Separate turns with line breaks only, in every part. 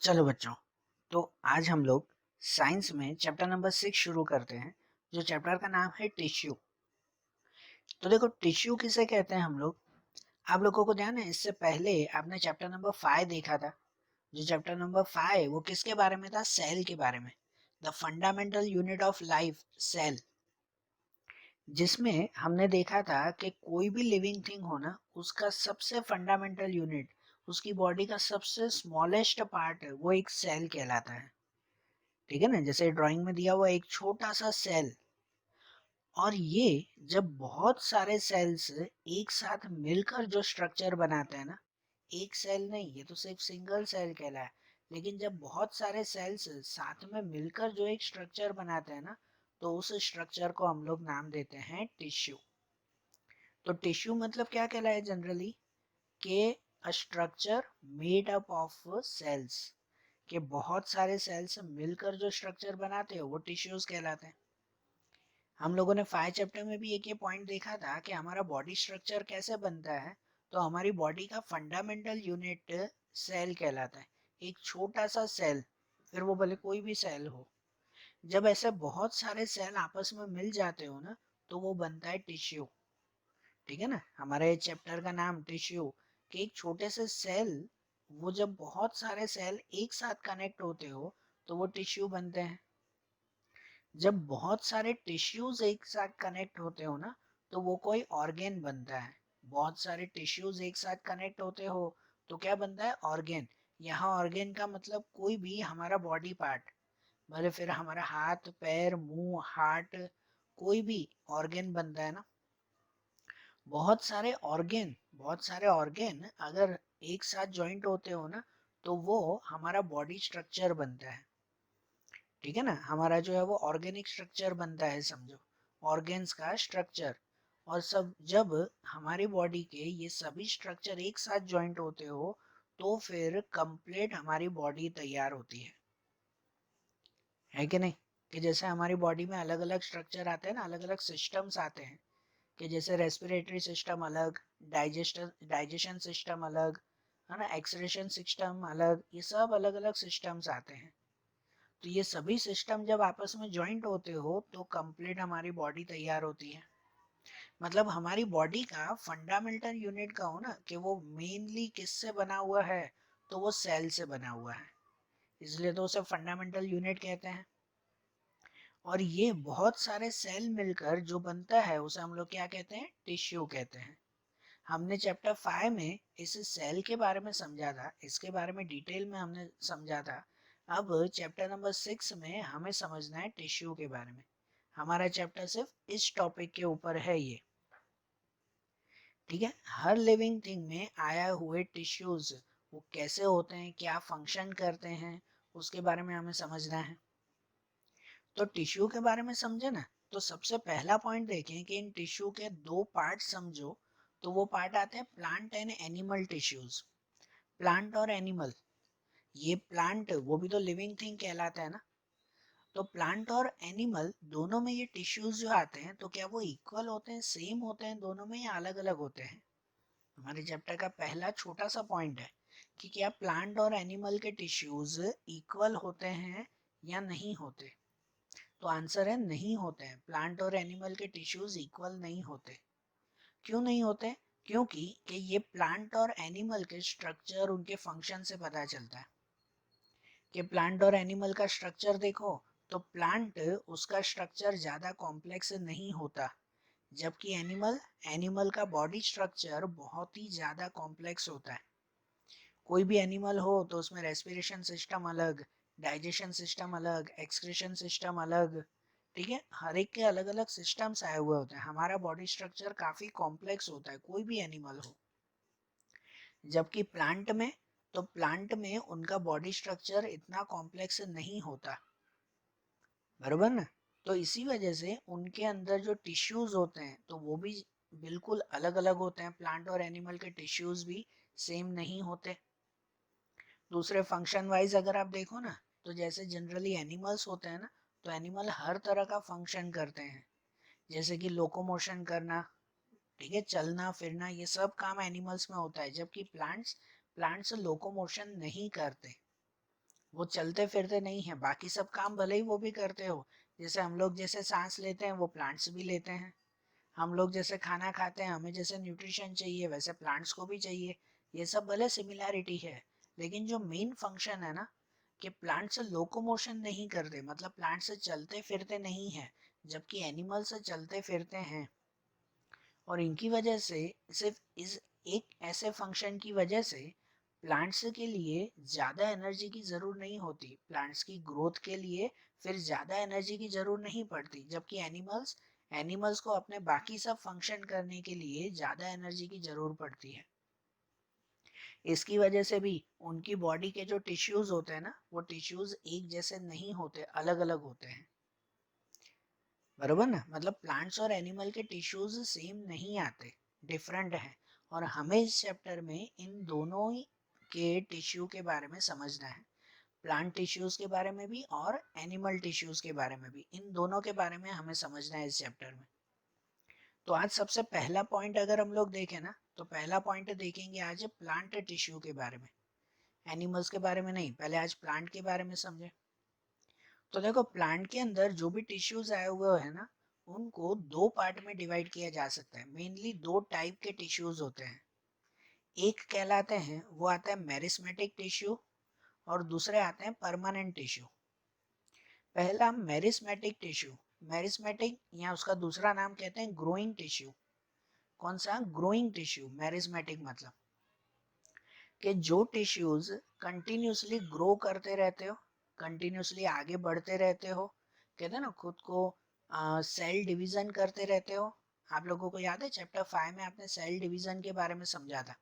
चलो बच्चों, तो आज हम लोग साइंस में चैप्टर नंबर 6 शुरू करते हैं। जो चैप्टर का नाम है टिश्यू। तो देखो, टिश्यू किसे कहते हैं हम लोग। आप लोगों को ध्यान है, इससे पहले आपने चैप्टर नंबर 5 देखा था। जो चैप्टर नंबर 5 वो किसके बारे में था? सेल के बारे में। The fundamental unit of life, cell. जिसमें हमने देखा था कि कोई भी लिविंग थिंग हो ना, उसका सबसे फंडामेंटल यूनिट, उसकी बॉडी का सबसे स्मॉलेस्ट पार्ट वो एक सेल कहलाता है। ठीक है ना, जैसे ड्राइंग में दिया हुआ एक छोटा सा सेल। और ये जब बहुत सारे सेल्स एक साथ मिलकर जो स्ट्रक्चर बनाते हैं ना, एक सेल नहीं, ये तो सिर्फ सिंगल सेल कहला है। लेकिन जब बहुत सारे सेल्स साथ में मिलकर जो एक स्ट्रक्चर बनाते हैं ना, तो उस स्ट्रक्चर को हम लोग नाम देते हैं टिश्यू। तो टिश्यू मतलब क्या कहलाए जनरली, के a structure made up of cells, के बहुत सारे सेल्स मिलकर जो स्ट्रक्चर बनाते हैं वो टिश्यूज कहलाते हैं। हम लोगों ने 5 चैप्टर में भी एक ये पॉइंट देखा था कि हमारा बॉडी स्ट्रक्चर कैसे बनता है। तो हमारी बॉडी का फंडामेंटल यूनिट सेल कहलाता है। एक छोटा सा सेल, फिर वो भले कोई भी सेल हो। जब ऐसे बहुत सारे सेल आपस में मिल जाते हो ना, तो वो बनता है टिश्यू। ठीक है ना, हमारे चैप्टर का नाम टिश्यू। कि एक छोटे से सेल, वो जब बहुत सारे सेल एक साथ कनेक्ट होते हो तो वो टिश्यू बनते हैं। जब बहुत सारे टिश्यूज एक साथ कनेक्ट होते हो ना, तो वो कोई ऑर्गेन बनता है। बहुत सारे टिश्यूज एक साथ कनेक्ट होते हो तो क्या बनता है? ऑर्गेन। यहाँ ऑर्गेन का मतलब कोई भी हमारा बॉडी पार्ट, भले फिर हमारा हाथ पैर मुंह हार्ट, कोई भी ऑर्गेन बनता है ना। बहुत सारे ऑर्गेन अगर एक साथ जॉइंट होते हो ना, तो वो हमारा बॉडी स्ट्रक्चर बनता है। ठीक है ना, हमारा जो है वो ऑर्गेनिक स्ट्रक्चर बनता है, समझो, ऑर्गेन्स का स्ट्रक्चर। और सब जब हमारी बॉडी के ये सभी स्ट्रक्चर एक साथ जॉइंट होते हो, तो फिर कंप्लीट हमारी बॉडी तैयार होती है कि नहीं? कि जैसे हमारी बॉडी में अलग अलग स्ट्रक्चर आते हैं ना, अलग अलग सिस्टम्स आते हैं। कि जैसे रेस्पिरेटरी सिस्टम अलग, डाइजेशन सिस्टम अलग, है ना, एक्सक्रीशन सिस्टम अलग, ये सब अलग अलग सिस्टम्स आते हैं। तो ये सभी सिस्टम जब आपस में ज्वाइंट होते हो तो कंप्लीट हमारी बॉडी तैयार होती है। मतलब हमारी बॉडी का फंडामेंटल यूनिट का हो ना, कि वो मेनली किससे बना हुआ है, तो वो सेल से बना हुआ है। इसलिए तो उसे फंडामेंटल यूनिट कहते हैं। और ये बहुत सारे सेल मिलकर जो बनता है उसे हम लोग क्या कहते हैं? टिश्यू कहते हैं। हमने चैप्टर 5 में इस सेल के बारे में समझा था, इसके बारे में डिटेल में हमने समझा था। अब चैप्टर नंबर 6 में हमें समझना है टिश्यू के बारे में। हमारा चैप्टर सिर्फ इस टॉपिक के ऊपर है ये। ठीक है, हर लिविंग थिंग में आया हुए टिश्यूज वो कैसे होते हैं, क्या फंक्शन करते हैं, उसके बारे में हमें समझना है। तो टिश्यू के बारे में समझे ना, तो सबसे पहला पॉइंट देखें कि इन टिश्यू के दो पार्ट समझो। तो वो पार्ट आते हैं plant and animal tissues. Plant और एनिमल, ये प्लांट वो भी तो लिविंग थिंग कहलाता है ना। तो प्लांट और एनिमल दोनों में ये टिश्यूज जो आते हैं, तो क्या वो इक्वल होते हैं, सेम होते हैं दोनों में, या अलग अलग होते हैं? हमारे चैप्टर का पहला छोटा सा पॉइंट है कि क्या प्लांट और एनिमल के टिश्यूज इक्वल होते हैं या नहीं होते। तो आंसर है नहीं होते हैं। प्लांट और एनिमल के टिश्यूज इक्वल नहीं होते। क्यों नहीं होते? क्योंकि कि ये प्लांट और एनिमल के स्ट्रक्चर, उनके फंक्शन से पता चलता है। कि प्लांट और एनिमल का स्ट्रक्चर देखो, तो प्लांट उसका स्ट्रक्चर ज्यादा कॉम्प्लेक्स नहीं होता, जबकि एनिमल एनिमल का बॉडी स्ट्रक्चर बहुत ही ज्यादा कॉम्प्लेक्स होता है। कोई भी एनिमल हो तो उसमें रेस्पिरेशन सिस्टम अलग, डाइजेशन सिस्टम अलग, एक्सक्रीशन सिस्टम अलग। ठीक है, हर एक के अलग अलग सिस्टम्स आए हुए होते हैं। हमारा बॉडी स्ट्रक्चर काफी कॉम्प्लेक्स होता है, कोई भी एनिमल हो। जबकि प्लांट में, तो प्लांट में उनका बॉडी स्ट्रक्चर इतना कॉम्प्लेक्स नहीं होता, बरोबर ना। तो इसी वजह से उनके अंदर जो टिश्यूज होते हैं तो वो भी बिल्कुल अलग अलग होते हैं। प्लांट और एनिमल के टिश्यूज भी सेम नहीं होते। दूसरे फंक्शन वाइज अगर आप देखो ना, तो जैसे जनरली एनिमल्स होते हैं ना, तो एनिमल हर तरह का फंक्शन करते हैं। जैसे कि लोकोमोशन करना, ठीक है, चलना फिरना, ये सब काम एनिमल्स में होता है। जबकि प्लांट्स प्लांट्स लोकोमोशन नहीं करते। वो चलते फिरते नहीं है, बाकी सब काम भले ही वो भी करते हो। जैसे हम लोग जैसे सांस लेते हैं वो प्लांट्स भी लेते हैं, हम लोग जैसे खाना खाते हैं हमें जैसे न्यूट्रिशन चाहिए वैसे प्लांट्स को भी चाहिए। ये सब भले सिमिलैरिटी है, लेकिन जो मेन फंक्शन है ना, कि प्लांट से लोकोमोशन नहीं करते, मतलब प्लांट से चलते फिरते नहीं है, जबकि एनिमल से चलते फिरते हैं। और इनकी वजह से, सिर्फ इस एक ऐसे फंक्शन की वजह से प्लांट्स के लिए ज़्यादा एनर्जी की ज़रूरत नहीं होती, प्लांट्स की ग्रोथ के लिए फिर ज़्यादा एनर्जी की ज़रूरत नहीं पड़ती, जबकि एनिमल्स एनिमल्स को अपने बाकी सब फंक्शन करने के लिए ज़्यादा एनर्जी की ज़रूरत पड़ती है। इसकी वजह से भी उनकी बॉडी के जो टिश्यूज होते हैं ना, वो टिश्यूज एक जैसे नहीं होते, अलग अलग होते हैं। बरोबर ना, मतलब प्लांट्स और एनिमल के टिश्यूज सेम नहीं आते, डिफरेंट है। और हमें इस चैप्टर में इन दोनों ही के टिश्यू के बारे में समझना है, प्लांट टिश्यूज के बारे में भी और एनिमल टिश्यूज के बारे में भी, इन दोनों के बारे में हमें समझना है इस चैप्टर में। तो आज सबसे पहला पॉइंट अगर हम लोग देखें ना, तो पहला पॉइंट देखेंगे आज प्लांट टिश्यू के बारे में, एनिमल्स के बारे में नहीं, पहले आज प्लांट के बारे में समझे। तो देखो, प्लांट के अंदर जो भी टिश्यूज आए हुए हैं ना, उनको दो पार्ट में डिवाइड किया जा सकता है। मेनली दो टाइप के टिश्यूज होते हैं, एक कहलाते हैं, वो आता है मेरिस्मेटिक टिश्यू, और दूसरे आते हैं परमानेंट टिश्यू। पहला मेरिस्मेटिक टिश्यू, मेरिस्मेटिक या उसका दूसरा नाम कहते हैं ग्रोइंग टिश्यू। कौन सा? Growing tissue. मेरिस्मेटिक मतलब कि जो टिश्यूज कंटिन्यूसली ग्रो करते रहते हो, कंटिन्यूसली आगे बढ़ते रहते हो, कहते हैं ना खुद को सेल डिवीजन करते रहते हो। आप लोगों को याद है चैप्टर 5 में आपने सेल डिवीजन के बारे में समझा था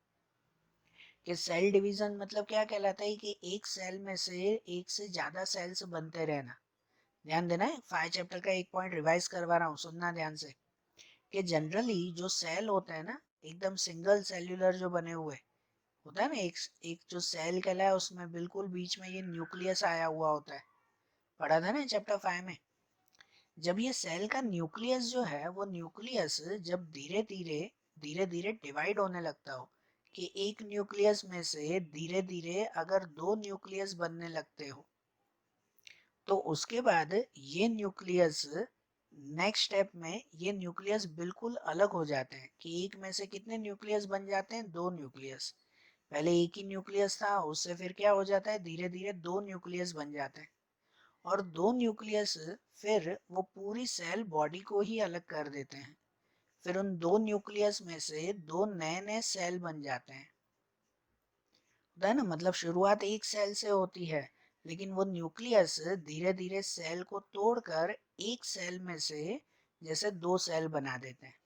कि सेल डिवीजन मतलब क्या कहलाता है, कि एक सेल में से एक से ज्यादा सेल्स बनते रहना। ध्यान देना है, 5 चैप्टर का एक पॉइंट रिवाइज करवा रहा हूँ, सुनना ध्यान से। कि जनरली जो सेल होते हैं ना, एकदम सिंगल सेल्यूलर जो बने हुए होता है ना, एक एक जो सेल कहला है उसमें बिल्कुल बीच में ये न्यूक्लियस आया हुआ होता है, पढ़ा था ना चैप्टर 5 में। जब ये सेल का न्यूक्लियस जो है, वो न्यूक्लियस जब धीरे धीरे डिवाइड होने लगता हो, कि एक न्यूक्लियस में से धीरे धीरे अगर दो न्यूक्लियस बनने लगते हो, तो उसके बाद ये न्यूक्लियस नेक्स्ट स्टेप में ये न्यूक्लियस बिल्कुल अलग हो जाते हैं, कि एक में से कितने न्यूक्लियस बन जाते हैं? दो न्यूक्लियस। पहले एक ही न्यूक्लियस था, उससे फिर क्या हो जाता है, धीरे धीरे दो न्यूक्लियस बन जाते हैं। और दो न्यूक्लियस फिर वो पूरी सेल बॉडी को ही अलग कर देते हैं। फिर उन दो न्यूक्लियस में से दो नए नए सेल बन जाते हैं, होता है ना, मतलब शुरुआत एक सेल से होती है, लेकिन वो न्यूक्लियस धीरे धीरे सेल को तोड़कर एक सेल में से जैसे दो सेल बना देते हैं।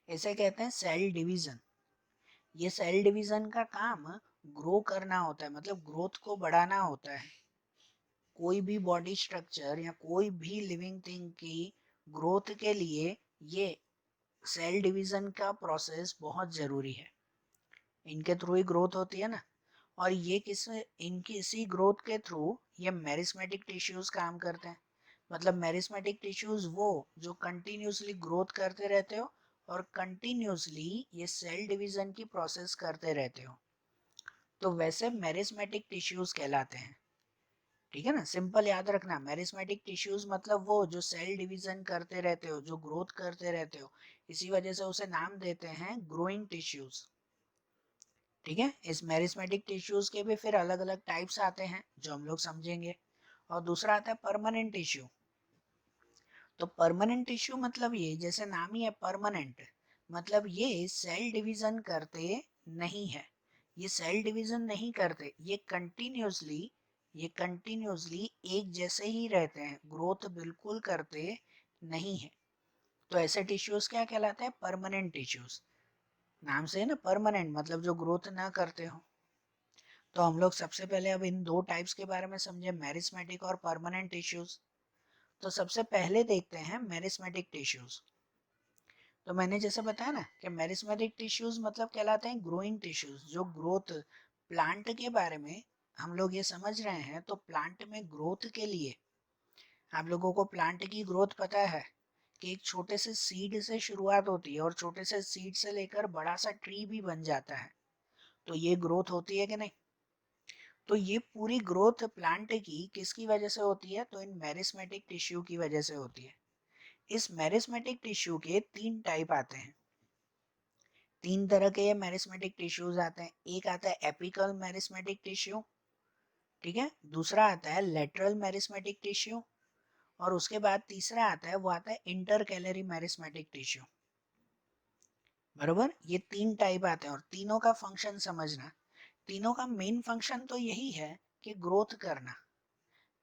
इसे कहते हैं सेल डिवीजन। ये सेल डिवीजन का काम ग्रो करना होता है, मतलब ग्रोथ को बढ़ाना होता है। कोई भी बॉडी स्ट्रक्चर या कोई भी लिविंग थिंग की ग्रोथ के लिए ये सेल डिवीजन का प्रोसेस बहुत जरूरी है। इनके थ्रू ही ग्रोथ होती है ना। और ये इनकी इसी ग्रोथ के थ्रू ये मेरिस्मेटिक टिश्यूज काम करते हैं। मतलब मेरिस्मेटिक टिश्यूज वो जो कंटिन्यूसली ग्रोथ करते रहते हो और कंटिन्यूसली ये सेल डिवीजन की प्रोसेस करते रहते हो, तो वैसे मेरिस्मेटिक टिश्यूज कहलाते हैं। ठीक है ना, सिंपल याद रखना, मेरिस्मेटिक टिश्यूज मतलब वो जो सेल डिवीजन करते रहते हो, जो ग्रोथ करते रहते हो, इसी वजह से उसे नाम देते हैं ग्रोइंग टिश्यूज। ठीक है, इस मेरिस्मेटिक टिश्यूज के भी फिर अलग अलग टाइप्स आते हैं जो हम लोग समझेंगे। और दूसरा आता है परमानेंट टिश्यू। तो परमानेंट टिश्यू मतलब ये, जैसे नाम ही है परमानेंट, मतलब ये सेल डिवीजन करते नहीं है। ये सेल डिवीजन नहीं करते, ये कंटिन्यूसली एक जैसे ही रहते हैं, ग्रोथ बिल्कुल करते नहीं है। तो ऐसे टिश्यूज क्या कहलाते हैं? Permanent tissues. नाम से है ना, परमानेंट मतलब जो ग्रोथ ना करते हो। तो हम लोग सबसे पहले अब इन दो टाइप्स के बारे में समझे, मेरिस्मेटिक और परमानेंट टिश्यूज। तो सबसे पहले देखते हैं मेरिस्मेटिक टिश्यूज। तो मैंने जैसे बताया ना कि मेरिस्मेटिक टिश्यूज मतलब कहलाते हैं ग्रोइंग टिश्यूज, जो ग्रोथ, प्लांट के बारे में हम लोग ये समझ रहे हैं। तो प्लांट में ग्रोथ के लिए, आप लोगों को प्लांट की ग्रोथ पता है कि एक छोटे से सीड से शुरुआत होती है और छोटे से सीड से लेकर बड़ा सा ट्री भी बन जाता है। तो ये ग्रोथ होती है कि नहीं? तो ये पूरी ग्रोथ प्लांट की किसकी वजह से होती है? तो इन मेरिस्मेटिक टिश्यू की वजह से होती है। इस मेरिस्मेटिक टिश्यू के 3 टाइप आते हैं। 3 तरह के ये मेरिस्मेटिक टिश्यूज आते हैं। एक आता है एपिकल मेरिस्मेटिक टिश्यू, ठीक है। दूसरा आता है लेटरल मेरिस्मेटिक टिश्यू, और उसके बाद तीसरा आता है, वो आता है इंटरकैलरी मेरिस्मेटिक टिश्यू। बरोबर, ये 3 टाइप आते हैं और तीनों का फंक्शन समझना। तीनों का मेन फंक्शन तो यही है कि ग्रोथ करना,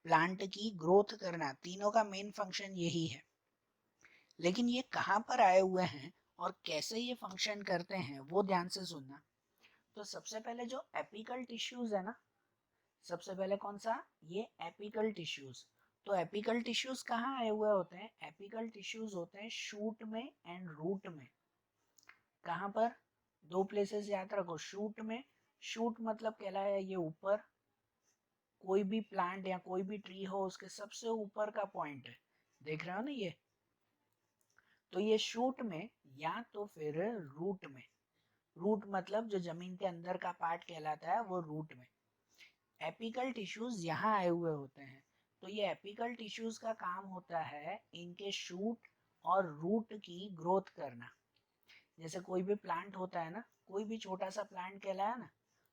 प्लांट की ग्रोथ करना, तीनों का मेन फंक्शन यही है। लेकिन ये कहाँ पर आए हुए हैं और कैसे ये फंक्शन करते हैं वो ध्यान से सुनना। तो सबसे पहले जो एपिकल टिश्यूज है ना, सबसे पहले कौन सा? ये एपिकल टिश्यूज। तो एपिकल टिश्यूज कहाँ आए हुए होते हैं? एपिकल टिश्यूज होते हैं शूट में एंड रूट में। कहाँ पर? 2 प्लेसेस याद रखो, शूट में। शूट मतलब कहलाया ये ऊपर, कोई भी प्लांट या कोई भी ट्री हो उसके सबसे ऊपर का पॉइंट है, देख रहे हो ना ये। तो ये शूट में या तो फिर रूट में। रूट मतलब जो जमीन के अंदर का पार्ट कहलाता है वो रूट में। एपिकल टिश्यूज यहाँ आए हुए होते हैं। तो ये एपिकल टिश्यूज का काम होता है इनके शूट और रूट की ग्रोथ करना। जैसे कोई भी प्लांट होता है ना, कोई भी छोटा सा प्लांट कहलाया ना,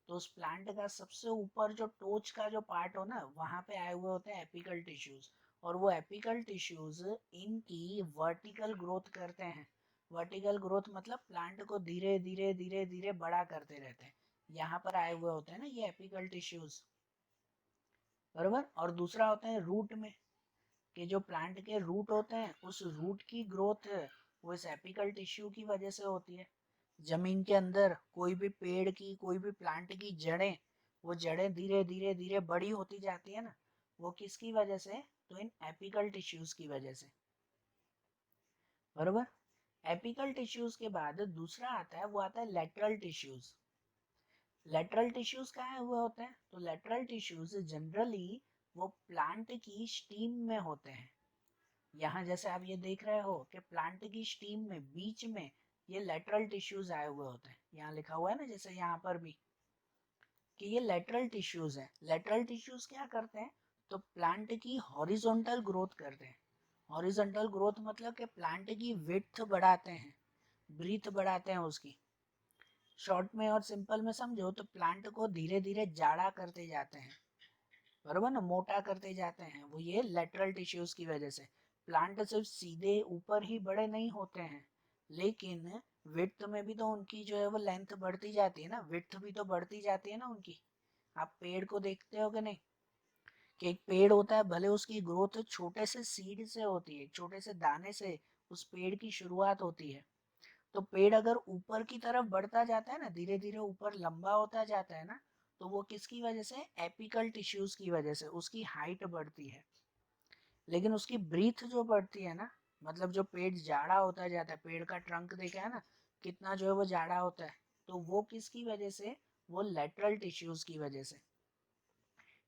तो उस प्लांट का सबसे ऊपर जो टोच का जो पार्ट हो ना, वहां पे आए हुए होते हैं एपिकल टिश्यूज। और वो एपिकल टिश्यूज इनकी वर्टिकल ग्रोथ करते हैं। वर्टिकल ग्रोथ मतलब प्लांट को धीरे धीरे धीरे धीरे बड़ा करते रहते हैं। यहाँ पर आए हुए होते हैं ना ये एपिकल टिश्यूज, बरोबर। और दूसरा होता है रूट में, कि जो प्लांट के रूट होते हैं उस रूट की ग्रोथ वो इस एपिकल टिश्यू की वजह से होती है। जमीन के अंदर कोई भी पेड़ की, कोई भी प्लांट की जड़ें, वो जड़ें धीरे धीरे धीरे बड़ी होती जाती है ना, वो किसकी वजह से? तो इन एपिकल टिश्यूज की वजह से, बरोबर। एपिकल टिश्यूज के बाद दूसरा आता है, वो आता है लेटरल टिश्यूज। लेटरल टिश्यूज कहाँ हुए होते हैं? तो लेटरल टिश्यूज जनरली वो प्लांट की स्टीम में होते हैं। यहाँ जैसे आप ये देख रहे हो कि प्लांट की स्टीम में बीच में ये लेटरल टिश्यूज आए हुए होते हैं। यहाँ लिखा हुआ है ना जैसे यहाँ पर भी कि ये लेटरल टिश्यूज हैं। लेटरल टिश्यूज क्या करते हैं? तो प्लांट की हॉरिजॉन्टल ग्रोथ करते हैं। हॉरिजॉन्टल ग्रोथ मतलब कि प्लांट की विड्थ बढ़ाते हैं, ब्रीथ बढ़ाते हैं उसकी। शॉर्ट में और सिंपल में समझो तो प्लांट को धीरे धीरे जाड़ा करते जाते हैं, बरोबर ना, मोटा करते जाते हैं, वो ये लेटरल टिश्यूज की वजह से। प्लांट सिर्फ सीधे ऊपर ही बड़े नहीं होते हैं, लेकिन विड्थ में भी तो उनकी जो है वो लेंथ बढ़ती जाती है ना, विड्थ भी तो बढ़ती जाती है ना उनकी। आप पेड़ को देखते हो कि नहीं, कि एक पेड़ होता है, भले उसकी ग्रोथ छोटे से सीड से होती है, छोटे से दाने से उस पेड़ की शुरुआत होती है। तो पेड़ अगर ऊपर की तरफ बढ़ता जाता है ना, धीरे धीरे ऊपर लंबा होता जाता है ना, तो वो किसकी वजह से? एपिकल टिश्यूज की वजह से उसकी हाइट बढ़ती है। लेकिन उसकी ब्रीथ जो बढ़ती है ना, मतलब जो पेड़ जाड़ा होता जाता है, पेड़ का ट्रंक देखा है ना कितना जो है वो जाड़ा होता है, तो वो किसकी वजह से? वो लेटरल टिश्यूज की वजह से।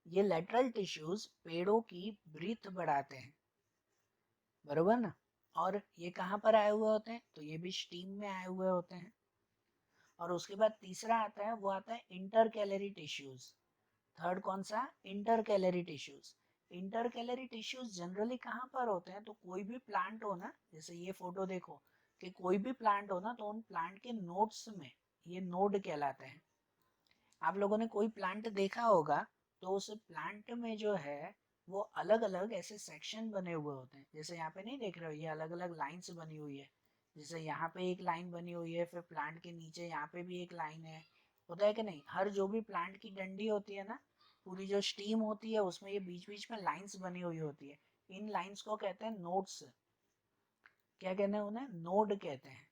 ये लेटरल टिश्यूज पेड़ों की ब्रीथ बढ़ाते हैं, बरोबर ना। और ये कहाँ पर आए हुए होते हैं? तो ये भी स्टीम में आए हुए होते हैं। और उसके बाद तीसरा आता है, वो आता है इंटर कैलरी टिश्यूज। थर्ड कौन सा? Inter calorie tissues. Inter calorie tissues generally कहाँ पर होते हैं? तो कोई भी प्लांट हो ना, जैसे ये फोटो देखो कि कोई भी प्लांट हो ना, तो उन प्लांट के नोड्स में, ये नोड कहलाते हैं। आप लोगों ने कोई प्लांट देखा होगा, तो उस प्लांट में जो है वो अलग अलग ऐसे सेक्शन बने हुए होते हैं। जैसे यहाँ पे नहीं देख रहे हो, ये अलग अलग लाइंस बनी हुई है। जैसे यहाँ पे एक लाइन बनी हुई है, फिर प्लांट के नीचे यहाँ पे भी एक लाइन है, होता है कि नहीं? हर जो भी प्लांट की डंडी होती है ना, पूरी जो स्टीम होती है उसमें ये बीच बीच में लाइंस बनी हुई होती है। इन लाइंस को कहते हैं नोड्स। क्या कहते हैं उन्हें? नोड कहते हैं।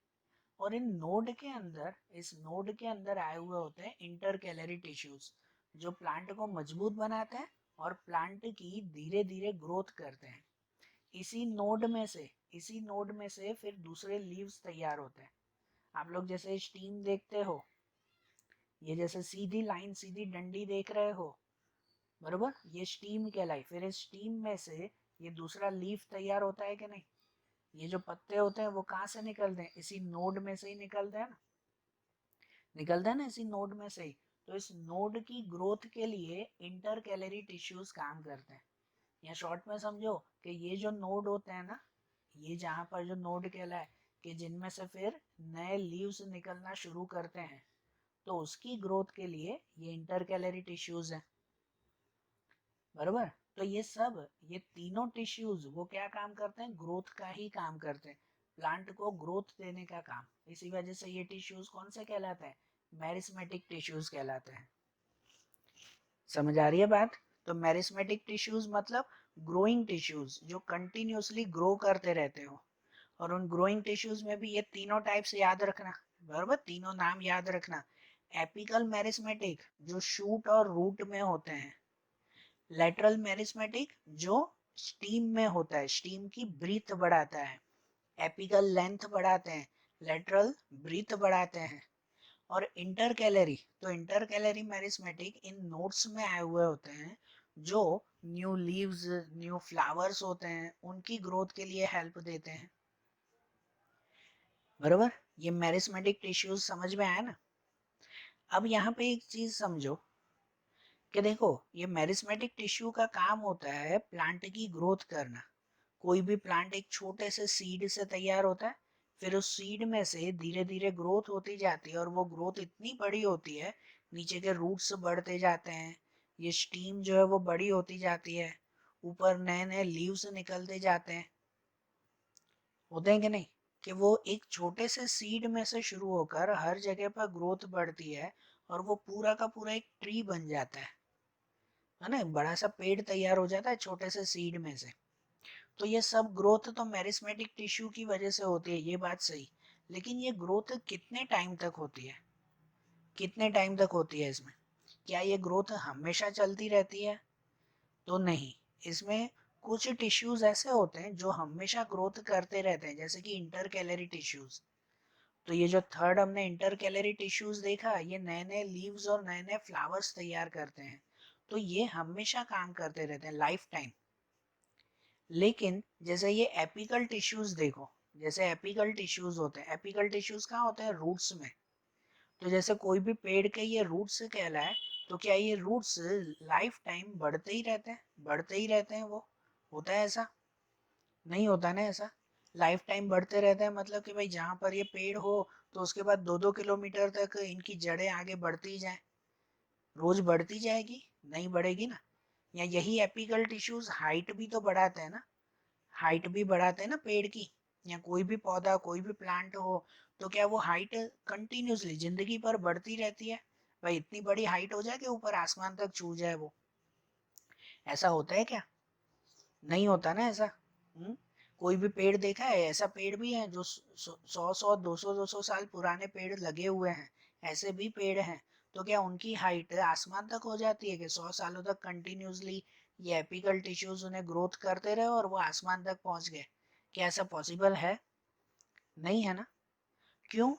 और इन नोड के अंदर, इस नोड के अंदर आए हुए होते हैं इंटर कैलरी टिश्यूज, जो प्लांट को मजबूत बनाते हैं और प्लांट की धीरे धीरे ग्रोथ करते हैं। इसी नोड में से, इसी नोड में से फिर दूसरे लीव्स तैयार होते हैं। आप लोग जैसे स्टीम देखते हो, ये जैसे सीधी लाइन, सीधी डंडी देख रहे हो, बरोबर, ये स्टीम कहलाई। फिर इस स्टीम में से ये दूसरा लीफ तैयार होता है कि नहीं? ये जो पत्ते होते हैं वो कहाँ से निकलते हैं? इसी नोड में से ही निकलते हैं ना, निकलता है ना इसी नोड में से ही। तो इस नोड की ग्रोथ के लिए इंटरकैलरी टिश्यूज काम करते हैं। या शॉर्ट में समझो कि ये जो नोड होते हैं ना, ये जहाँ पर जो नोड कहलाए कि जिनमें से फिर नए लीव्स निकलना शुरू करते हैं, तो उसकी ग्रोथ के लिए ये इंटरकैलरी टिश्यूज हैं, बरोबर। तो ये तीनों टिश्यूज वो क्या काम करते हैं, ग्रोथ का ही काम करते हैं, प्लांट को ग्रोथ देने का काम। इसी वजह से ये टिश्यूज कौन से कहलाते हैं, मेरिस्मेटिक टिश्यूज कहलाते हैं। समझ आ रही है बात। तो मेरिस्मेटिक टिश्यूज मतलब ग्रोइंग टिश्यूज जो कंटिन्यूअसली ग्रो करते रहते हो। और उन ग्रोइंग टिश्यूज में भी ये तीनों टाइप्स याद रखना, बराबर, तीनों नाम याद रखना। एपिकल मेरिस्मेटिक जो शूट और रूट में होते हैं, लेटरल मेरिस्मेटिक जो स्टीम में होता है, स्टीम की ब्रीथ बढ़ाता है, एपिकल लेंथ बढ़ाते हैं, लेटरल ब्रीथ बढ़ाते हैं। और इंटरकैलरी, तो इंटरकैलरी मेरिस्मेटिक इन नोड्स में आए हुए होते हैं जो न्यू लीव्स, न्यू फ्लावर्स होते हैं, उनकी ग्रोथ के लिए हेल्प देते हैं, बरोबर। ये मेरिस्मेटिक टिश्यूज समझ में आया ना। अब यहाँ पे एक चीज समझो कि देखो, ये मेरिस्मेटिक टिश्यू का काम होता है प्लांट की ग्रोथ करना। कोई भी प्लांट एक छोटे से सीड से तैयार होता है, फिर उस सीड में से धीरे धीरे ग्रोथ होती जाती है, और वो ग्रोथ इतनी बड़ी होती है, नीचे के रूट्स बढ़ते जाते हैं, ये स्टीम जो है वो बड़ी होती जाती है, ऊपर नए नए लीव्स निकलते जाते हैं, होते हैं कि नहीं, कि वो एक छोटे से सीड में से शुरू होकर हर जगह पर ग्रोथ बढ़ती है, और वो पूरा का पूरा एक ट्री बन जाता है ना, बड़ा सा पेड़ तैयार हो जाता है छोटे से सीड में से। तो ये सब ग्रोथ तो मेरिस्मेटिक टिश्यू की वजह से होती है, ये बात सही। लेकिन ये ग्रोथ कितने टाइम तक होती है, कितने टाइम तक होती है इसमें, क्या ये ग्रोथ हमेशा चलती रहती है, तो नहीं। इसमें कुछ टिश्यूज ऐसे होते हैं जो हमेशा ग्रोथ करते रहते हैं, जैसे कि इंटरकैलरी टिश्यूज। तो ये जो थर्ड हमने इंटरकैलरी टिश्यूज देखा, ये नए नए लीव्स और नए नए फ्लावर्स तैयार करते हैं, तो ये हमेशा काम करते रहते हैं, लाइफ टाइम। लेकिन जैसे ये एपिकल टिश्यूज देखो, जैसे एपिकल टिश्यूज होते हैं, एपिकल टिश्यूज कहाँ होते हैं, रूट्स में। तो जैसे कोई भी पेड़ के ये रूट्स कहलाए, तो क्या ये रूट्स लाइफ टाइम बढ़ते ही रहते हैं, बढ़ते ही रहते हैं वो, होता है ऐसा, नहीं होता ना ऐसा। लाइफ टाइम बढ़ते रहते हैं मतलब कि भाई जहाँ पर ये पेड़ हो, तो उसके बाद 2-2 किलोमीटर तक इनकी जड़ें आगे बढ़ती जाएं, रोज बढ़ती जाएगी, नहीं बढ़ेगी ना। या यही एपिकल टिश्यूज हाइट भी तो बढ़ाते हैं ना, हाइट भी बढ़ाते हैं ना पेड़ की, या कोई भी पौधा कोई भी प्लांट हो, तो क्या वो हाइट कंटिन्यूसली जिंदगी भर बढ़ती रहती है, भाई इतनी बड़ी हाइट हो जाए कि ऊपर आसमान तक छू जाए वो, ऐसा होता है क्या, नहीं होता ना ऐसा। कोई भी पेड़ देखा है, ऐसा पेड़ भी है जो 100-100 200 200 साल पुराने पेड़ लगे हुए हैं, ऐसे भी पेड़ हैं। तो क्या उनकी हाइट आसमान तक हो जाती है कि 100 सालों तक कंटिन्यूसली ये एपिकल टिश्यूज उन्हें ग्रोथ करते रहे और वो आसमान तक पहुंच गए, क्या ऐसा पॉसिबल है, नहीं है ना। क्यों,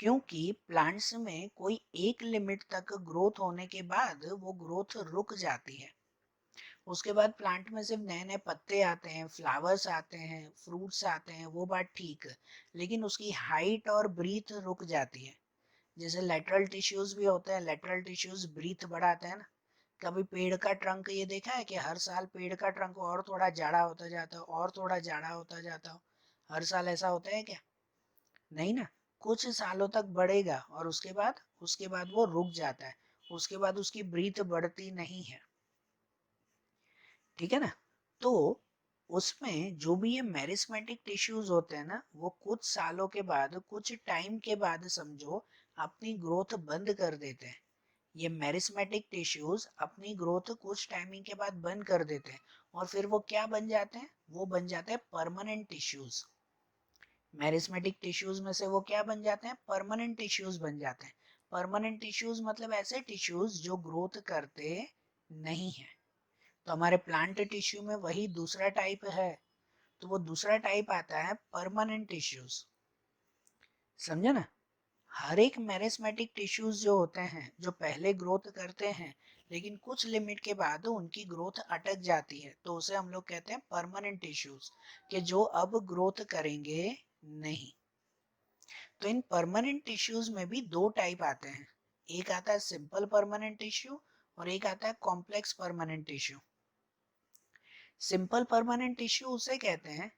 क्योंकि प्लांट्स में कोई एक लिमिट तक ग्रोथ होने के बाद वो ग्रोथ रुक जाती है, उसके बाद प्लांट में सिर्फ नए नए पत्ते आते हैं, फ्लावर्स आते हैं, फ्रूट्स आते हैं, वो बात ठीक, लेकिन उसकी हाइट और ब्रीथ रुक जाती है। जैसे लेटरल टिश्यूज भी होते हैं, लेटरल टिश्यूज ब्रीथ बढ़ाते हैं ना। कभी पेड़ का ट्रंक ये देखा है कि हर साल पेड़ का ट्रंक और थोड़ा जाड़ा होता जाता हो, और थोड़ा जाड़ा होता जाता हो, हर साल ऐसा होता है क्या, नहीं ना। कुछ सालों तक बढ़ेगा और उसके बाद वो रुक जाता है, उसके बाद उसकी ब्रीथ बढ़ती नहीं है, ठीक है ना। तो उसमें जो भी ये मेरिस्मेटिक टिश्यूज होते हैं ना, वो कुछ सालों के बाद, कुछ टाइम के बाद समझो, अपनी ग्रोथ बंद कर देते हैं। ये मेरिस्मेटिक टिश्यूज अपनी ग्रोथ कुछ टाइमिंग के बाद बंद कर देते हैं, और फिर वो क्या बन जाते हैं, वो बन जाते हैं परमानेंट टिश्यूज। मेरिस्मेटिक टिश्यूज में से वो क्या बन जाते हैं, परमानेंट टिश्यूज बन जाते हैं। परमानेंट टिश्यूज मतलब ऐसे टिश्यूज जो ग्रोथ करते नहीं है। तो हमारे प्लांट टिश्यू में वही दूसरा टाइप है, तो वो दूसरा टाइप आता है परमानेंट टिश्यूज, समझे ना। हर एक मेरिस्मेटिक टिश्यूज जो होते हैं, जो पहले ग्रोथ करते हैं, लेकिन कुछ लिमिट के बाद उनकी ग्रोथ अटक जाती है, तो उसे हम लोग कहते हैं परमानेंट टिश्यूज, कि जो अब ग्रोथ करेंगे नहीं। तो इन परमानेंट टिश्यूज में भी दो टाइप आते हैं, एक आता है सिंपल परमानेंट टिश्यू और एक आता है complex permanent tissue. Simple permanent tissue उसे कहते हैं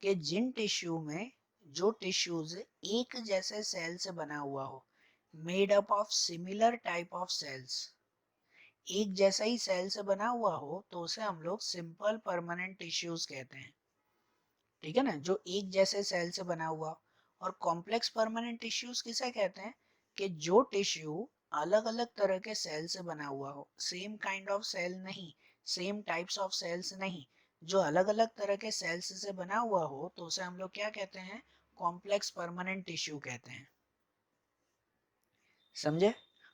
कि जिन टिश्यू में जो टिश्यूज एक जैसे सेल से बना हुआ हो, made up of similar type of cells, एक जैसा ही सेल से बना हुआ हो तो उसे हम लोग सिंपल परमानेंट टिश्यूज कहते हैं। ठीक है ना, जो एक जैसे सेल से बना हुआ। और कॉम्प्लेक्स परमानेंट टिश्यूज किसे कहते हैं कि जो टिश्यू अलग अलग तरह के सेल से बना हुआ हो, सेम काइंड ऑफ सेल नहीं, सेम टाइप्स ऑफ सेल्स नहीं, जो अलग अलग तरह के सेल्स से बना हुआ हो तो उसे हम लोग क्या कहते हैं, कॉम्प्लेक्स परमानेंट टिश्यू कहते हैं। समझे?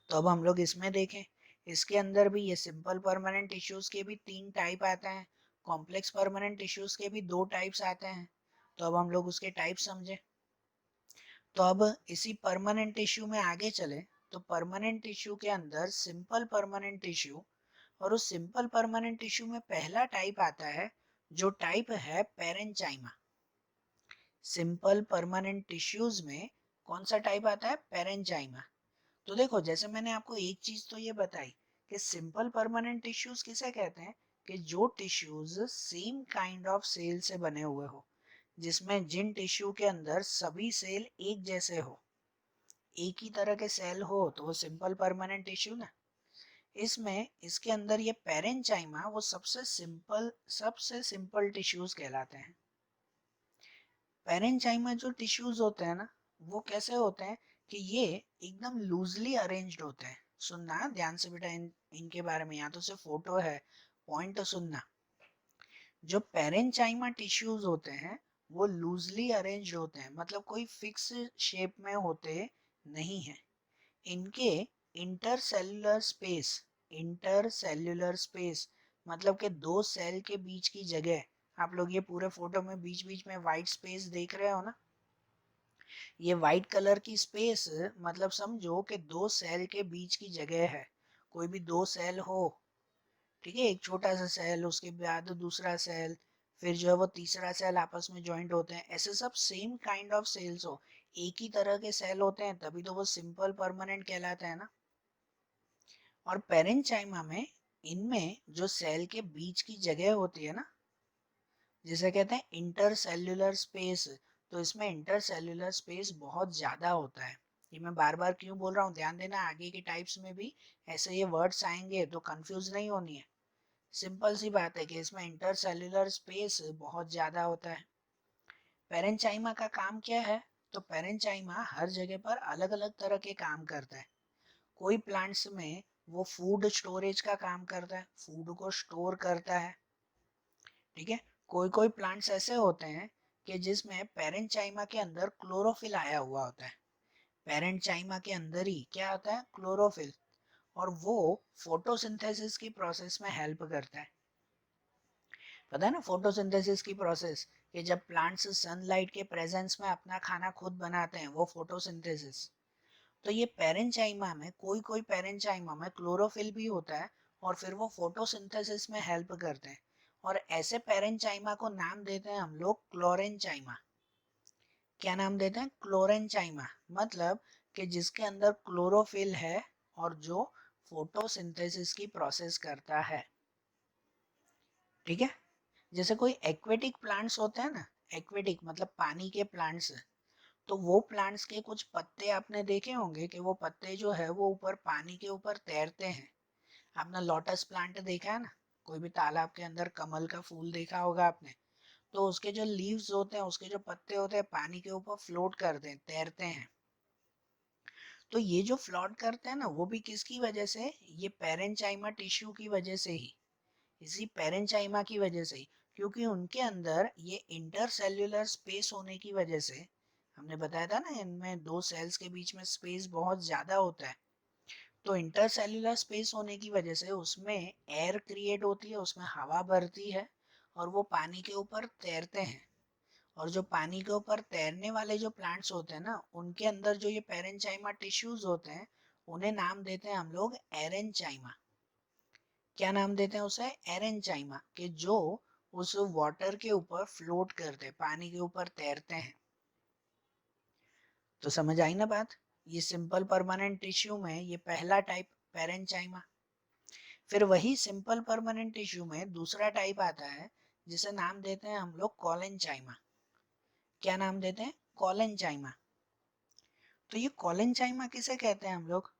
तो अब हम लोग इसमें देखें, इसके अंदर भी ये सिंपल परमानेंट टिश्यूज के भी 3 टाइप आते हैं, कॉम्प्लेक्स परमानेंट टिश्यूज के भी 2 टाइप्स आते हैं। तो अब हम लोग उसके टाइप समझे। तो अब इसी परमानेंट टिश्यू में आगे चले, तो परमानेंट टिश्यू के अंदर सिंपल परमानेंट टिश्यू, और उस सिंपल परमानेंट टिश्यू में पहला टाइप आता है जो टाइप है पेरेंचाइमा। सिंपल परमानेंट टिश्यूज में कौन सा टाइप आता है, पेरेंचाइमा। तो देखो, जैसे मैंने आपको एक चीज तो ये बताई कि सिंपल परमानेंट टिश्यूज किसे कहते हैं कि जो tissues same kind of cell से बने हुए हो, जिसमें जिन टिश्यू के अंदर सभी सेल एक जैसे हो, एक ही तरह के सेल हो, तो वो सिंपल परमानेंट टिश्यू ना। इसमें इसके अंदर ये पेरेंचाइमा वो सबसे सिंपल टिश्यूज कहलाते हैं। पेरेंचाइमा जो टिश्यूज होते हैं ना, वो कैसे होते हैं कि ये एकदम लूजली अरेंज्ड होते हैं। सुनना ध्यान से बेटा, इनके बारे में, यहाँ तो सिर्फ फोटो है, पॉइंट तो सुनना। जो पेरेंचाइमा टिश्यूज होते हैं वो लूजली अरेंज्ड होते हैं, मतलब कोई फिक्स शेप में होते नहीं है। इनके इंटरसेल्युलर स्पेस मतलब कि दो सेल के बीच की जगह, आप लोग ये पूरे फोटो में बीच बीच में वाइट स्पेस देख रहे हो ना, ये वाइट कलर की स्पेस मतलब समझो कि दो सेल के बीच की जगह है। कोई भी दो सेल हो, ठीक है, एक छोटा सा सेल, उसके बाद दूसरा सेल, फिर जो है वो तीसरा सेल आपस में ज्वाइंट होते हैं, ऐसे सब सेम काइंड ऑफ सेल्स हो, एक ही तरह के सेल होते हैं, तभी तो वो सिंपल परमानेंट कहलाते हैं ना। और पेरेंचाइमा में इनमें जो सेल के बीच की जगह होती है ना, जिसे कहते हैं इंटरसेल्युलर स्पेस, तो इसमें इंटरसेल्युलर स्पेस बहुत ज्यादा होता है। ये मैं बार बार क्यों बोल रहा हूँ, ध्यान देना, आगे के टाइप्स में भी ऐसे ये वर्ड्स आएंगे तो कंफ्यूज नहीं होनी है। सिंपल सी बात है कि इसमें इंटरसेल्युलर स्पेस बहुत ज्यादा होता है। पेरेंचाइमा का काम क्या है, तो पेरेंचाइमा हर जगह पर अलग अलग तरह के काम करता है। कोई प्लांट्स में वो फूड स्टोरेज का काम करता है, फूड को स्टोर करता है। ठीक है, कोई कोई प्लांट्स ऐसे होते हैं कि जिसमें पेरेंचाइमा के अंदर क्लोरोफिल आया हुआ होता है। पेरेंचाइमा के अंदर ही क्या आता है, क्लोरोफिल, और वो फोटोसिंथेसिस की प्रोसेस में हेल्प करता है। पता है ना फोटोसिंथेसिस की प्रोसेस, कि जब प्लांट्स सनलाइट के प्रेजेंस में अपना खाना खुद बनाते हैं, वो फोटोसिंथेसिस। तो ये पेरेंचाइमा में, कोई कोई पेरेंचाइमा में क्लोरोफिल भी होता है, और फिर वो फोटोसिंथेसिस में हेल्प करते हैं। और ऐसे पेरेंचाइमा को नाम देते हैं हम लोग क्लोरेंचाइमा। क्या नाम देते हैं, क्लोरेंचाइमा, मतलब कि जिसके अंदर क्लोरोफिल है और जो फोटोसिंथेसिस की प्रोसेस करता है। ठीक है, जैसे कोई एक्वेटिक प्लांट्स होते हैं ना, एक्वेटिक मतलब पानी के प्लांट्स, तो वो प्लांट्स के कुछ पत्ते आपने देखे होंगे कि वो पत्ते जो है वो ऊपर पानी के ऊपर तैरते हैं। आपने लोटस प्लांट देखा है ना, कोई भी तालाब के अंदर कमल का फूल देखा होगा आपने, तो उसके जो लीव्स होते हैं, उसके जो पत्ते होते हैं, पानी के ऊपर फ्लोट करते हैं, तैरते हैं। तो ये जो फ्लोट करते हैं ना, वो भी किसकी वजह से, ये पेरेंचाइमा टिश्यू की वजह से ही, इसी पेरेंचाइमा की वजह से ही, क्योंकि उनके अंदर ये इंटरसेल्युलर स्पेस होने की वजह से, हमने बताया था ना इनमें दो सेल्स के बीच में स्पेस बहुत ज्यादा होता है, तो इंटरसेल्युलर स्पेस होने की वजह से उसमें एयर क्रिएट होती है, उसमें हवा भरती है, और वो पानी के ऊपर तैरते हैं। और जो पानी के ऊपर तैरने वाले जो प्लांट्स होते हैं ना, उनके अंदर जो ये पेरेंचाइमा टिश्यूज होते हैं, उन्हें नाम देते हैं हम लोग एरेंचाइमा। क्या नाम देते हैं उसे, एरेंचाइमा, कि जो उस वाटर के ऊपर फ्लोट करते हैं, पानी के ऊपर तैरते हैं। तो समझ आई ना बात। ये सिंपल परमानेंट टिश्यू में ये पहला टाइप पेरेंचाइमा। फिर वही सिंपल परमानेंट टिश्यू में दूसरा टाइप आता है जिसे नाम देते हैं हम लोग कॉलेंचाइमा। क्या नाम देते हैं? कॉलेंचाइमा। तो ये कॉलेंचाइमा किसे कहते हैं हम लोग?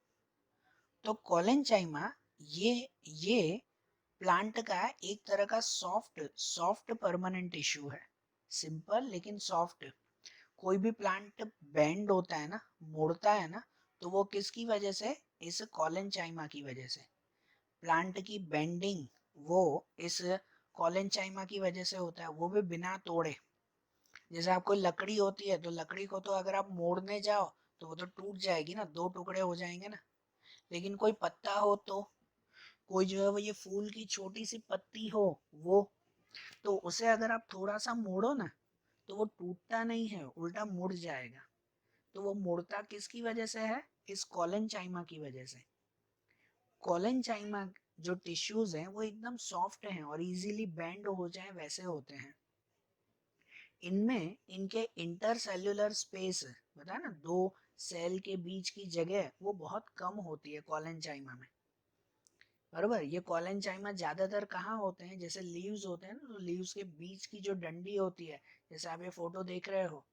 तो कॉलेंचाइमा ये प्लांट का एक तरह का सॉफ्ट सॉफ्ट परमानेंट टिश्यू है। सिंपल लेकिन सॉफ्ट। कोई भी प्लांट बेंड होता है ना, मुड़ता है ना, तो वो किसकी वजह से? इस कॉलेंचाइमा की वजह से। प्लांट की बेंडिंग वो इस कॉलेंचाइमा की वजह से होता है, वो भी बिना तोड़े। जैसे आपको लकड़ी होती है, तो लकड़ी को तो अगर आप मोड़ने जाओ तो वो तो टूट जाएगी ना, दो टुकड़े हो जाएंगे ना। लेकिन कोई पत्ता हो, तो कोई जो है वो ये फूल की छोटी सी पत्ती हो, वो तो उसे अगर आप थोड़ा सा मोड़ो ना, तो वो टूटता नहीं है, उल्टा मुड़ जाएगा। तो वो मुड़ता किसकी वजह से है? इस कॉलेंचाइमा की वजह से। कॉलेंचाइमा जो टिश्यूज हैं वो एकदम सॉफ्ट हैं और इजीली बेंड हो जाए वैसे होते हैं। इनमें इनके इंटरसेल्युलर स्पेस, बताया ना, दो सेल के बीच की जगह वो बहुत कम होती है कॉलेंचाइमा में। बरोबर। ये कॉलेंचाइमा ज्यादातर कहाँ होते हैं? जैसे लीव्स होते हैं ना, तो लीव्स के बीच की जो डंडी होती है, जैसे आप ये फोटो देख रहे हो,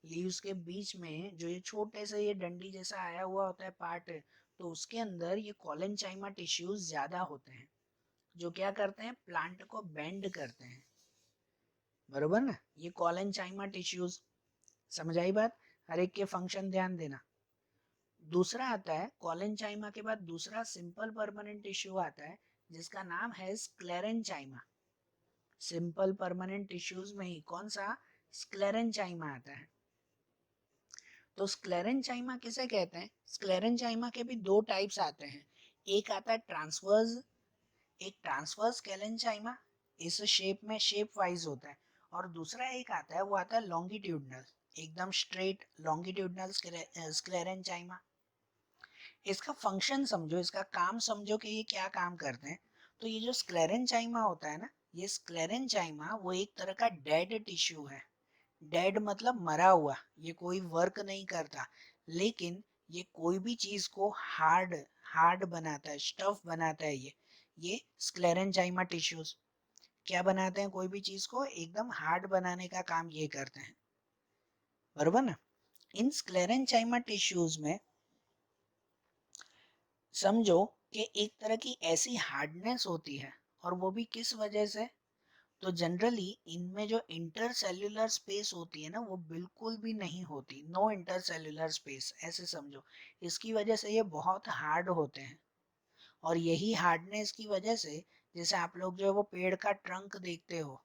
लीव्स के बीच में जो ये छोटे से ये डंडी जैसा आया हुआ होता है पार्ट, तो उसके अंदर ये कॉलेंचाइमा टिश्यूज ज्यादा होते हैं, जो क्या करते हैं? प्लांट को बेंड करते हैं। बरोबर ना? ये कॉलेंचाइमा टिश्यूज। समझ आई बात? हर एक के फंक्शन ध्यान देना। दूसरा आता है कॉलेंचाइमा के बाद दूसरा सिंपल परमानेंट टिश्यू आता है जिसका नाम है स्क्लेरेंचाइमा। सिंपल परमानेंट टिश्यूज में ही कौन सा? स्क्लेरेंचाइमा आता है। तो स्क्लेरेंचाइमा किसे कहते हैं? स्क्लेरेंचाइमा के भी दो टाइप्स आते हैं। एक आता है ट्रांसवर्स, एक ट्रांसवर्स कैलेंचाइमा, इस शेप में शेप वाइज होता है। और दूसरा एक आता है, वो आता है लॉन्गिट्यूडनल, एकदम स्ट्रेट लॉन्गिट्यूडनल स्क्लेरेंचाइमा। इसका फंक्शन समझो, इसका काम समझो कि ये क्या काम करते हैं। तो ये जो स्क्लेरेंचाइमा होता है ना, ये स्क्लेरेंचाइमा वो एक तरह का डेड टिश्यू है। डेड मतलब मरा हुआ, ये कोई वर्क नहीं करता, लेकिन ये कोई भी चीज को हार्ड हार्ड बनाता है, स्टफ बनाता है। ये स्क्लेरेंचाइमा टिश्यूज क्या बनाते हैं? कोई भी चीज को एकदम हार्ड बनाने का काम ये करते हैं। बरोबर ना? इन स्क्लेरेंचाइमा टिश्यूज में समझो कि एक तरह की ऐसी हार्डनेस होती है, और वो भी किस वजह से? तो जनरली इनमें जो इंटरसेल्युलर स्पेस होती है ना, वो बिल्कुल भी नहीं होती, नो इंटरसेल्युलर स्पेस, ऐसे समझो। इसकी वजह से ये बहुत हार्ड होते हैं। और यही हार्डनेस की वजह से, जैसे आप लोग जो है वो पेड़ का ट्रंक देखते हो,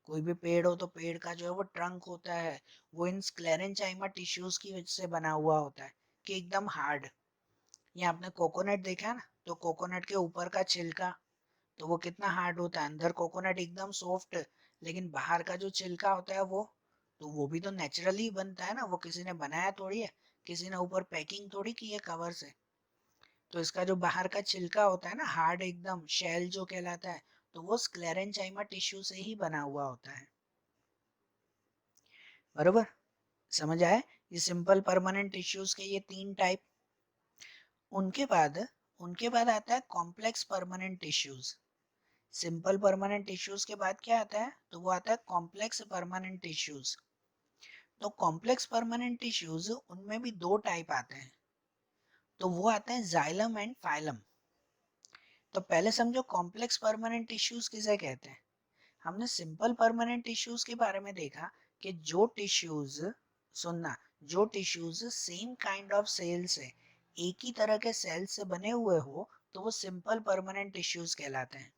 कोई भी पेड़ हो तो पेड़ का जो है वो ट्रंक होता है, वो इन स्क्लेरेंचाइमा टिश्यूज की वजह से बना हुआ होता है कि एकदम हार्ड। ये आपने कोकोनट देखा है ना, तो कोकोनट के ऊपर का छिलका, तो वो कितना हार्ड होता है, अंदर कोकोनट एकदम सॉफ्ट, लेकिन बाहर का जो छिलका होता है वो, तो वो भी तो नेचुरली बनता है ना, वो किसी ने बनाया थोड़ी है, किसी ने ऊपर पैकिंग थोड़ी की है कवर से। तो इसका जो बाहर का छिलका होता है ना, हार्ड एकदम शेल जो कहलाता है, तो वो स्क्लेरेंचाइमा टिश्यू से ही बना हुआ होता है। बरोबर। समझ आए? ये सिंपल परमानेंट टिश्यूज के ये तीन टाइप। उनके बाद उनके बाद आता है complex permanent tissues. Simple permanent tissues के बाद क्या आता है? तो वो आता है कॉम्प्लेक्स परमानेंट टिश्यूज। तो कॉम्प्लेक्स परमानेंट टिश्यूज उनमें भी दो टाइप आते हैं। तो वो आते हैं जाइलम एंड फाइलम। तो पहले समझो कॉम्प्लेक्स परमानेंट टिश्यूज किसे कहते हैं। हमने सिंपल परमानेंट टिश्यूज के बारे में देखा कि जो टिश्यूज, सुनना, जो tissues same kind of cell से, एक ही तरह के सेल से बने हुए हो, तो वो सिंपल परमानेंट टिश्यूज कहलाते हैं।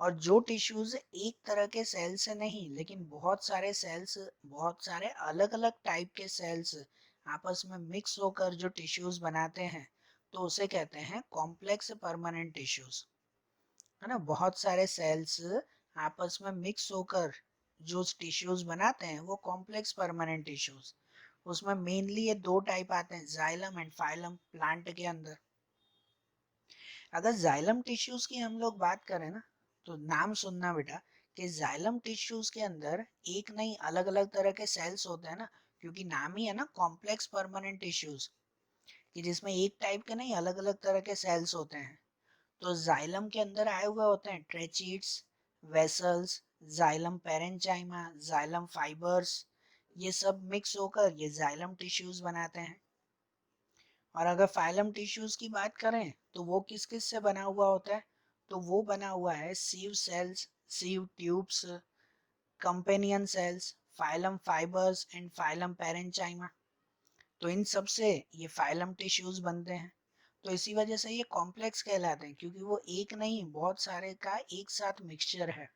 और जो टिश्यूज एक तरह के सेल से नहीं, लेकिन बहुत सारे सेल्स, बहुत सारे अलग अलग टाइप के सेल्स आपस में मिक्स होकर जो टिश्यूज बनाते हैं, तो उसे कहते हैं कॉम्प्लेक्स परमानेंट टिश्यूज। है ना? बहुत सारे सेल्स आपस में मिक्स होकर जो टिश्यूज बनाते हैं वो कॉम्प्लेक्स परमानेंट टिश्यूज। उसमें मेनली ये दो टाइप आते हैं, जाइलम एंड फाइलम, प्लांट के अंदर। अगर जाइलम टिश्यूज की हम लोग बात करें ना, तो नाम सुनना बेटा, कि जाइलम टिश्यूज के अंदर एक नहीं अलग अलग तरह के सेल्स होते हैं ना, क्योंकि नाम ही है ना कॉम्प्लेक्स परमानेंट टिश्यूज, कि जिसमें एक टाइप के नहीं अलग अलग तरह के सेल्स होते हैं। तो जाइलम के अंदर आए हुए होते हैं ट्रेचीट्स, वेसल्स, जाइलम पेरेंचाइमा, जाइलम फाइबर्स, ये सब मिक्स होकर ये जाइलम टिश्यूज बनाते हैं। और अगर फाइलम टिश्यूज की बात करें तो वो किस किस से बना हुआ होता है, तो वो बना हुआ है sieve cells, sieve tubes, companion cells, phloem fibres and phloem parenchyma. तो इन सब से ये फाइलम टिश्यूज बनते हैं। तो इसी वजह से ये कॉम्प्लेक्स कहलाते हैं, क्योंकि वो एक नहीं बहुत सारे का एक साथ मिक्सचर है।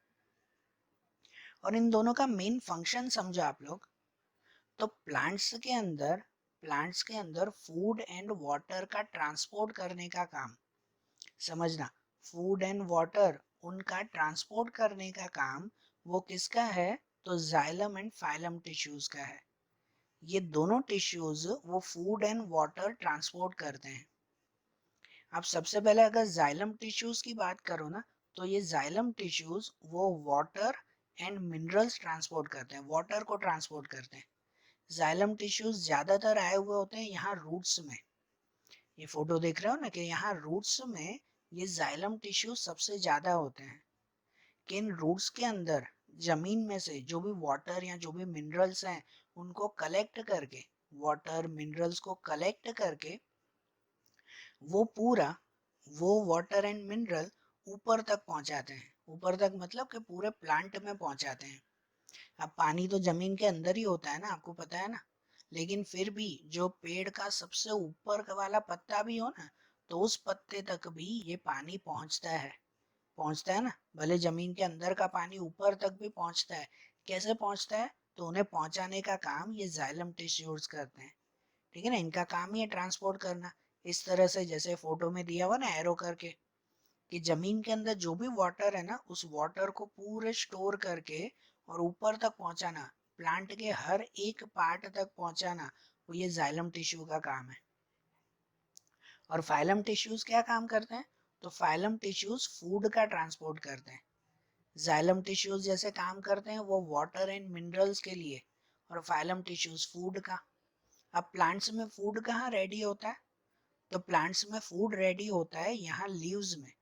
और इन दोनों का मेन फंक्शन समझो आप लोग। तो प्लांट्स के अंदर फूड एंड वाटर का ट्रांसपोर्ट करने का काम, समझना, फूड एंड वाटर उनका ट्रांसपोर्ट करने का काम वो किसका है, तो जाइलम एंड फाइलम टिश्यूज का है। ये दोनों टिश्यूज वो फूड एंड वाटर ट्रांसपोर्ट करते हैं। अब सबसे पहले अगर जाइलम टिश्यूज की बात करो ना, तो ये जाइलम टिश्यूज वो वाटर एंड मिनरल्स ट्रांसपोर्ट करते हैं, वाटर को ट्रांसपोर्ट करते हैं। जाइलम टिश्यूज ज्यादातर आए हुए होते हैं यहाँ रूट्स में। ये फोटो देख रहे हो ना कि यहाँ रूट्स में ये जाइलम टिश्यू सबसे ज्यादा होते हैं। कि इन रूट्स के अंदर जमीन में से जो भी वाटर या जो भी मिनरल्स हैं उनको कलेक्ट करके, वाटर मिनरल्स को कलेक्ट करके वो पूरा वो वाटर एंड मिनरल ऊपर तक पहुंचाते हैं। ऊपर तक मतलब कि पूरे प्लांट में पहुंचाते हैं। अब पानी तो जमीन के अंदर ही होता है ना, आपको पता है ना, लेकिन फिर भी जो पेड़ का सबसे ऊपर का वाला पत्ता भी हो ना, तो उस पत्ते तक भी ये पानी पहुंचता है ना। भले जमीन के अंदर का पानी ऊपर तक भी पहुंचता है। कैसे पहुंचता है, तो उन्हें पहुंचाने का काम ये जाइलम टिश्यूज करते हैं। ठीक है ना, इनका काम ही है ट्रांसपोर्ट करना। इस तरह से जैसे फोटो में दिया हुआ ना एरो करके, कि जमीन के अंदर जो भी वाटर है ना उस वाटर को पूरे स्टोर करके और ऊपर तक पहुंचाना, प्लांट के हर एक पार्ट तक पहुंचाना, वो ये जाइलम टिश्यू का काम है। और फाइलम टिश्यूज क्या काम करते हैं, तो फाइलम टिश्यूज फूड का ट्रांसपोर्ट करते हैं। जाइलम टिश्यूज जैसे काम करते हैं वो वाटर एंड मिनरल्स के लिए, और फाइलम टिश्यूज फूड का। अब प्लांट्स में फूड कहाँ रेडी होता है, तो प्लांट्स में फूड रेडी होता है यहाँ लीव्स में।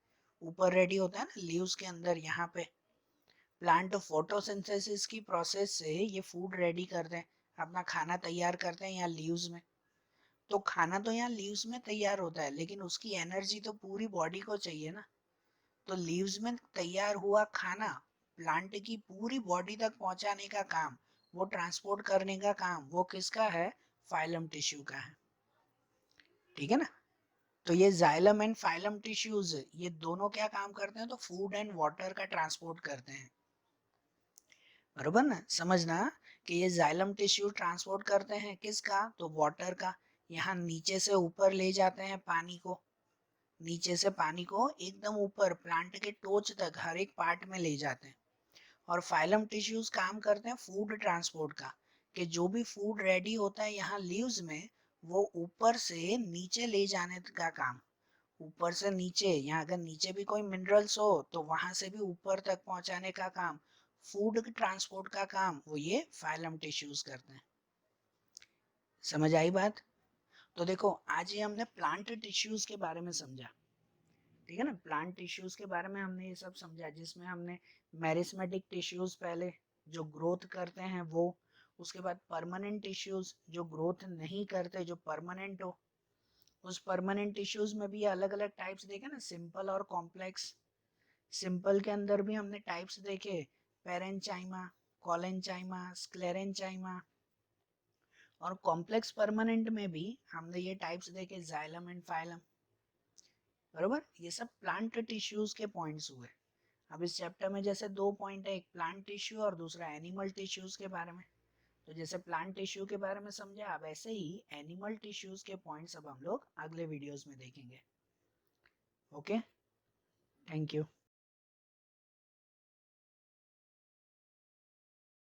ऊपर रेडी होता है ना लीव्स के अंदर, यहाँ पे प्लांट फोटोसिंथेसिस की प्रोसेस से ये फूड रेडी करते हैं, अपना खाना तैयार करते हैं यहाँ लीव्स में। तो खाना तो यहाँ लीव्स में तैयार होता है, लेकिन उसकी एनर्जी तो पूरी बॉडी को चाहिए ना। तो लीव्स में तैयार हुआ खाना प्लांट की पूरी बॉडी तक पहुंचाने का काम, वो ट्रांसपोर्ट करने का काम वो किसका है, फाइलम टिश्यू का है। ठीक है ना। तो ये जाइलम एंड फाइलम टिश्यूज ये दोनों क्या काम करते हैं, तो फूड एंड वाटर का ट्रांसपोर्ट करते हैं। बरोबर ना, समझना कि ये जाइलम टिश्यू ट्रांसपोर्ट करते हैं किसका, तो वाटर का। यहाँ नीचे से ऊपर ले जाते हैं पानी को, नीचे से पानी को एकदम ऊपर प्लांट के टोच तक हर एक पार्ट में ले जाते हैं। और फाइलम टिश्यूज काम करते हैं फूड ट्रांसपोर्ट का, कि जो भी फूड रेडी होता है यहाँ लीव्स में वो ऊपर से नीचे ले जाने का काम। ऊपर से नीचे, यहाँ अगर नीचे भी कोई मिनरल्स हो तो वहां से भी ऊपर तक पहुंचाने का काम, फूड ट्रांसपोर्ट का काम वो ये फाइलम टिश्यूज करते हैं। समझ आई बात। तो देखो आज ये हमने प्लांट टिश्यूज के बारे में समझा। ठीक है ना, प्लांट टिश्यूज के बारे में हमने ये सब समझा, जिसमें हमने मेरिस्मेटिक टिश्यूज पहले जो ग्रोथ करते हैं वो, उसके बाद परमानेंट टिश्यूज जो ग्रोथ नहीं करते, जो परमानेंट हो। उस परमानेंट टिश्यूज में भी अलग अलग टाइप्स देखे ना, सिंपल और कॉम्प्लेक्स। सिंपल के अंदर भी हमने टाइप्स देखे, पेरेंचाइमा, कोलेंचाइमा, स्क्लेरेंचाइमा। और कॉम्प्लेक्स परमानेंट में भी हमने ये टाइप्स देखे, जाइलम एंड फाइलम। बरोबर, ये सब प्लांट टिश्यूज के पॉइंट्स हुए। अब इस चैप्टर में जैसे दो पॉइंट है, एक प्लांट टिश्यू और दूसरा एनिमल टिश्यूज के बारे में। तो जैसे प्लांट टिश्यू के बारे में समझा, अब ऐसे ही एनिमल टिश्यूज के पॉइंट्स अब हम लोग अगले वीडियोस में देखेंगे। Okay, thank you.